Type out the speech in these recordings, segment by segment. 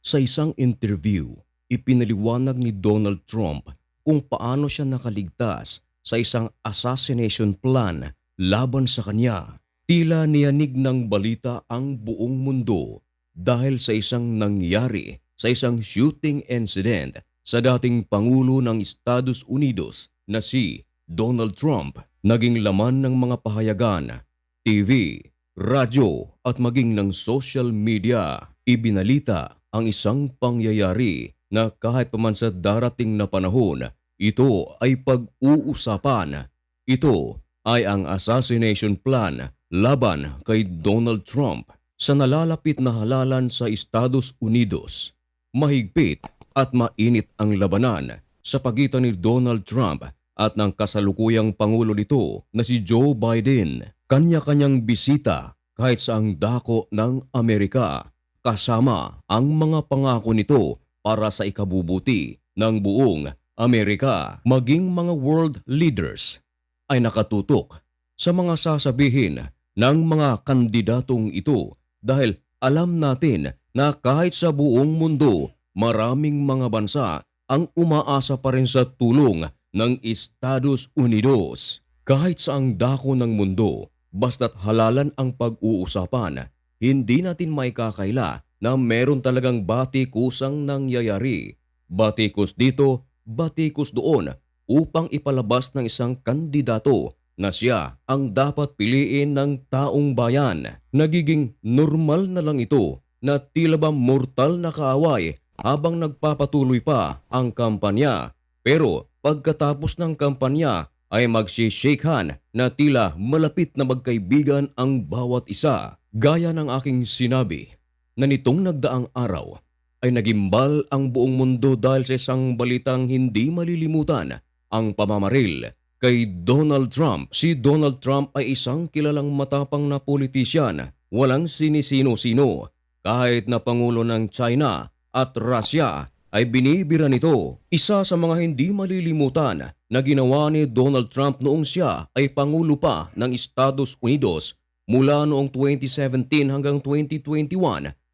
Sa isang interview, ipinaliwanag ni Donald Trump kung paano siya nakaligtas sa isang assassination plan laban sa kanya. Tila niyanig ng balita ang buong mundo dahil sa isang nangyari sa isang shooting incident sa dating Pangulo ng Estados Unidos na si Donald Trump. Naging laman ng mga pahayagan, TV, radyo at maging ng social media. Ibinalita ang isang pangyayari na kahit pa man sa darating na panahon, ito ay pag-uusapan. Ito ay ang assassination plan laban kay Donald Trump. Sa nalalapit na halalan sa Estados Unidos, mahigpit at mainit ang labanan sa pagitan ni Donald Trump at ng kasalukuyang Pangulo nito na si Joe Biden. Kanya-kanyang bisita kahit sa ang dako ng Amerika, kasama ang mga pangako nito para sa ikabubuti ng buong Amerika. Maging mga world leaders ay nakatutok sa mga sasabihin ng mga kandidatong ito dahil alam natin na kahit sa buong mundo, maraming mga bansa ang umaasa pa rin sa tulong ng Estados Unidos. Kahit sa ang dako ng mundo, basta't halalan ang pag-uusapan, hindi natin maikakaila na meron talagang batikusang nangyayari. Batikos dito, batikos doon upang ipalabas ng isang kandidato na siya ang dapat piliin ng taong bayan. Nagiging normal na lang ito na tila ba mortal na kaaway habang nagpapatuloy pa ang kampanya. Pero pagkatapos ng kampanya ay magsishake-hand na tila malapit na magkaibigan ang bawat isa. Gaya ng aking sinabi na nitong nagdaang araw ay nagimbal ang buong mundo dahil sa isang balitang hindi malilimutan, ang pamamaril kay Donald Trump. Si Donald Trump ay isang kilalang matapang na politisyan, walang sinisino-sino. Kahit na Pangulo ng China at Russia ay binibira nito. Isa sa mga hindi malilimutan na ginawa ni Donald Trump noong siya ay Pangulo pa ng Estados Unidos mula noong 2017 hanggang 2021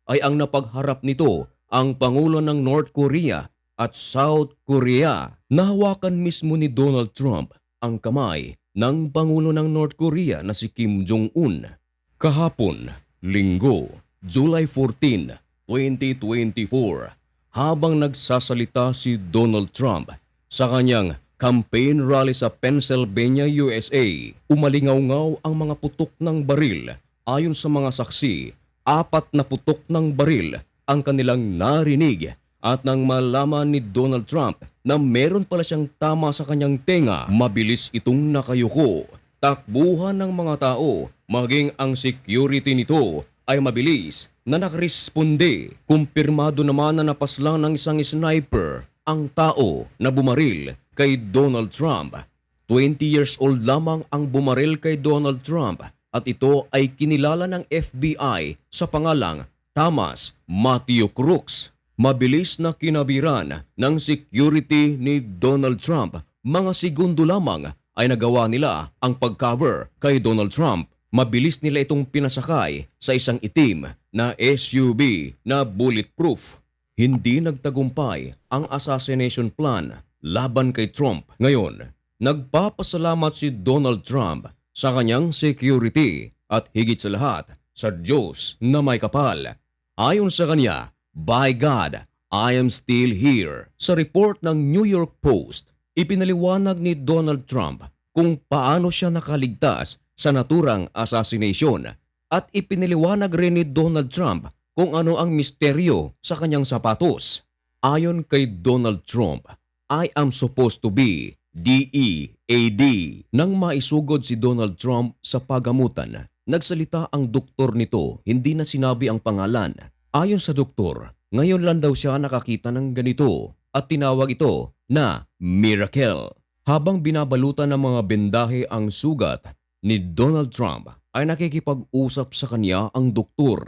ay ang napagharap nito ang Pangulo ng North Korea at South Korea. Nahawakan mismo ni Donald Trump ang kamay ng Pangulo ng North Korea na si Kim Jong-un. Kahapon, Linggo, July 14, 2024, habang nagsasalita si Donald Trump sa kanyang campaign rally sa Pennsylvania, USA, umalingaw-ngaw ang mga putok ng baril. Ayon sa mga saksi, 4 na putok ng baril ang kanilang narinig at nang malaman ni Donald Trump na meron pala siyang tama sa kanyang tenga, mabilis itong nakayuko. Takbuhan ng mga tao, maging ang security nito ay mabilis na nakaresponde. Kumpirmado naman na napaslang ng isang sniper ang tao na bumaril kay Donald Trump. 20 years old lamang ang bumaril kay Donald Trump at ito ay kinilala ng FBI sa pangalang Thomas Matthew Crooks. Mabilis na kinabiran ng security ni Donald Trump. Mga segundo lamang ay nagawa nila ang pag-cover kay Donald Trump. Mabilis nila itong pinasakay sa isang itim na SUV na bulletproof. Hindi nagtagumpay ang assassination plan laban kay Trump. Ngayon, nagpapasalamat si Donald Trump sa kanyang security at higit sa lahat sa Diyos na may kapal. Ayon sa kanya, "By God, I am still here." Sa report ng New York Post, ipinaliwanag ni Donald Trump kung paano siya nakaligtas sa naturang assassination at ipinaliwanag rin ni Donald Trump kung ano ang misteryo sa kanyang sapatos. Ayon kay Donald Trump, "I am supposed to be DEAD." Nang maisugod si Donald Trump sa pagamutan, nagsalita ang doktor nito, hindi na sinabi ang pangalan. Ayon sa doktor, ngayon lang daw siya nakakita ng ganito at tinawag ito na miracle. Habang binabalutan ng mga bendahe ang sugat ni Donald Trump, ay nakikipag-usap sa kanya ang doktor.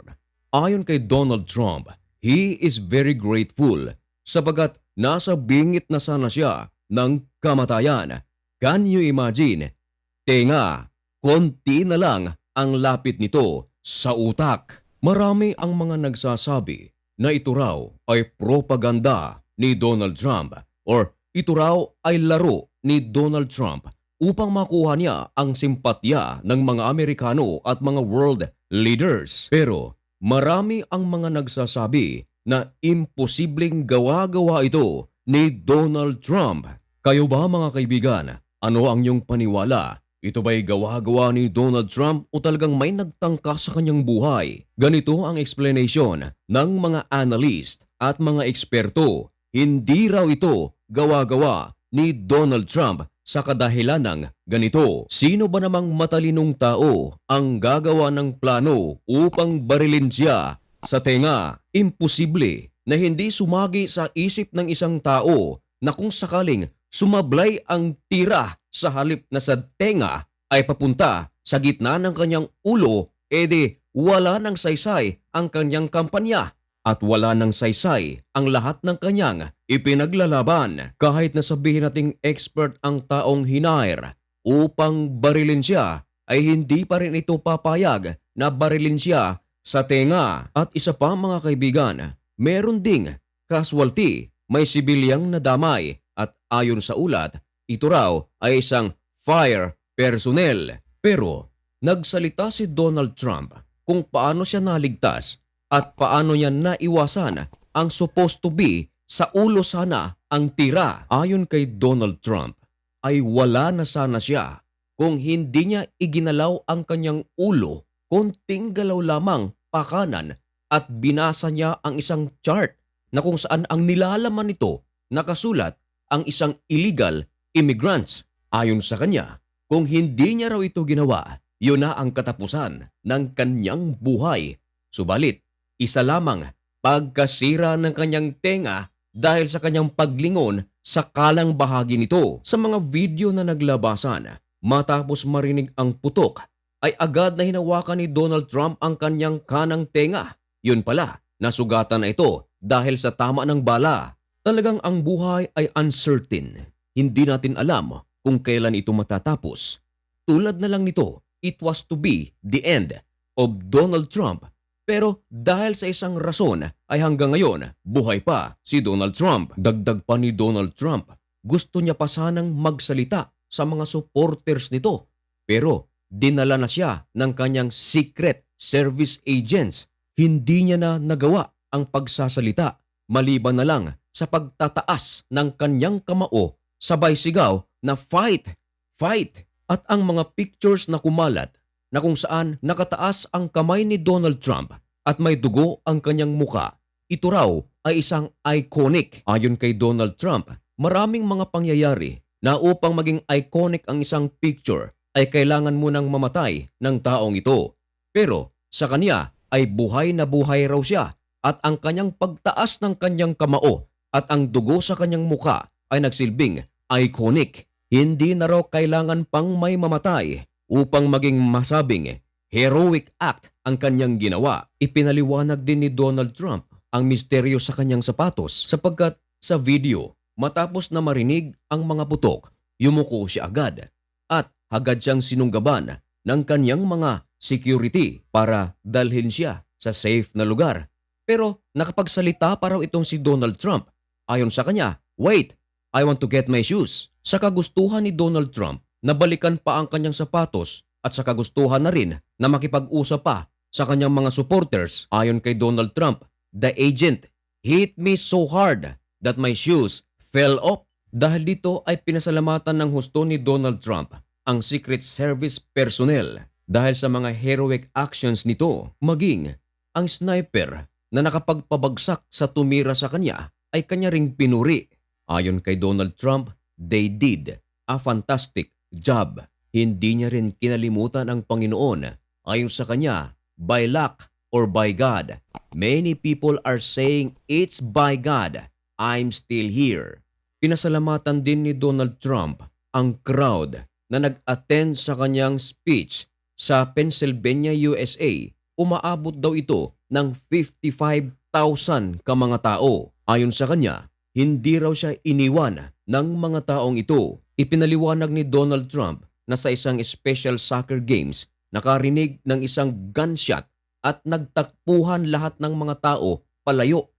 Ayon kay Donald Trump, he is very grateful sabagat nasa bingit na sana siya ng kamatayan. Can you imagine? Tenga, konti na lang ang lapit nito sa utak. Marami ang mga nagsasabi na ito raw ay propaganda ni Donald Trump or ito raw ay laro ni Donald Trump upang makuha niya ang simpatya ng mga Amerikano at mga world leaders. Pero marami ang mga nagsasabi na imposibleng gawa-gawa ito ni Donald Trump. Kayo ba mga kaibigan? Ano ang iyong paniwala? Ito ba'y gawa-gawa ni Donald Trump o talagang may nagtangka sa kanyang buhay? Ganito ang explanation ng mga analyst at mga eksperto. Hindi raw ito gawa-gawa ni Donald Trump sa kadahilan ng ganito. Sino ba namang matalinong tao ang gagawa ng plano upang barilin siya sa tenga? Imposible na hindi sumagi sa isip ng isang tao na kung sakaling sumablay ang tira sa halip na sa tenga ay papunta sa gitna ng kanyang ulo, edi wala ng saysay ang kanyang kampanya at wala ng saysay ang lahat ng kanyang ipinaglalaban. Kahit na sabihin nating expert ang taong hinair upang barilin siya, ay hindi pa rin ito papayag na barilin siya sa tenga. At isa pa mga kaibigan, meron ding casualty, may sibilyang nadamay at ayon sa ulat, ito raw ay isang fire personnel. Pero nagsalita si Donald Trump kung paano siya naligtas at paano niya naiwasan ang supposed to be sa ulo sana ang tira. Ayon kay Donald Trump ay wala na sana siya kung hindi niya iginalaw ang kanyang ulo, konting galaw lamang pakanan at binasa niya ang isang chart na kung saan ang nilalaman nito nakasulat ang isang illegal immigrants. Ayon sa kanya, kung hindi niya raw ito ginawa, yun na ang katapusan ng kanyang buhay. Subalit, isa lamang pagkasira ng kanyang tenga dahil sa kanyang paglingon sa kalang bahagi nito. Sa mga video na naglabasan, matapos marinig ang putok, ay agad na hinawakan ni Donald Trump ang kanyang kanang tenga. Yun pala, nasugatan na ito dahil sa tama ng bala. Talagang ang buhay ay uncertain. Hindi natin alam kung kailan ito matatapos. Tulad na lang nito, it was to be the end of Donald Trump. Pero dahil sa isang rason ay hanggang ngayon, buhay pa si Donald Trump. Dagdag pa ni Donald Trump, gusto niya pa sanang magsalita sa mga supporters nito. Pero dinala na siya ng kanyang secret service agents. Hindi niya na nagawa ang pagsasalita, maliban na lang sa pagtataas ng kanyang kamao sabay sigaw na fight, fight. At ang mga pictures na kumalat na kung saan nakataas ang kamay ni Donald Trump at may dugo ang kanyang muka, ito raw ay isang iconic. Ayon kay Donald Trump, maraming mga pangyayari na upang maging iconic ang isang picture ay kailangan munang mamatay ng taong ito. Pero sa kanya ay buhay na buhay raw siya at ang kanyang pagtaas ng kanyang kamao at ang dugo sa kanyang muka ay nagsilbing iconic. Hindi na raw kailangan pang may mamatay upang maging masabing heroic act ang kanyang ginawa. Ipinaliwanag din ni Donald Trump ang misteryo sa kanyang sapatos sapagkat sa video, matapos na marinig ang mga putok, yumuko siya agad at agad siyang sinunggaban ng kanyang mga security para dalhin siya sa safe na lugar. Pero nakapagsalita pa raw itong si Donald Trump. Ayon sa kanya, wait, I want to get my shoes. Sa kagustuhan ni Donald Trump na balikan pa ang kanyang sapatos at sa kagustuhan na rin na makipag-usap pa sa kanyang mga supporters. Ayon kay Donald Trump, the agent hit me so hard that my shoes fell off. Dahil dito ay pinasalamatan ng husto ni Donald Trump ang Secret Service personnel dahil sa mga heroic actions nito. Maging ang sniper na nakapagpabagsak sa tumira sa kanya ay kanya ring pinuri. Ayon kay Donald Trump, they did a fantastic job. Hindi niya rin kinalimutan ang Panginoon. Ayon sa kanya, by luck or by God, many people are saying it's by God, I'm still here. Pinasalamatan din ni Donald Trump ang crowd na nag-attend sa kanyang speech sa Pennsylvania, USA. Umaabot daw ito ng 55,000 ka mga tao. Ayon sa kanya, hindi raw siya iniwan ng mga taong ito. Ipinaliwanag ni Donald Trump na sa isang special soccer games, nakarinig ng isang gunshot at nagtakpuhan lahat ng mga tao palayo.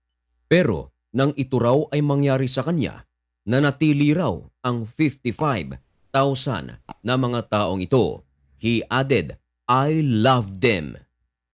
Pero nang ito raw ay mangyari sa kanya, nanatili raw ang 55,000 na mga taong ito. He added, "I love them."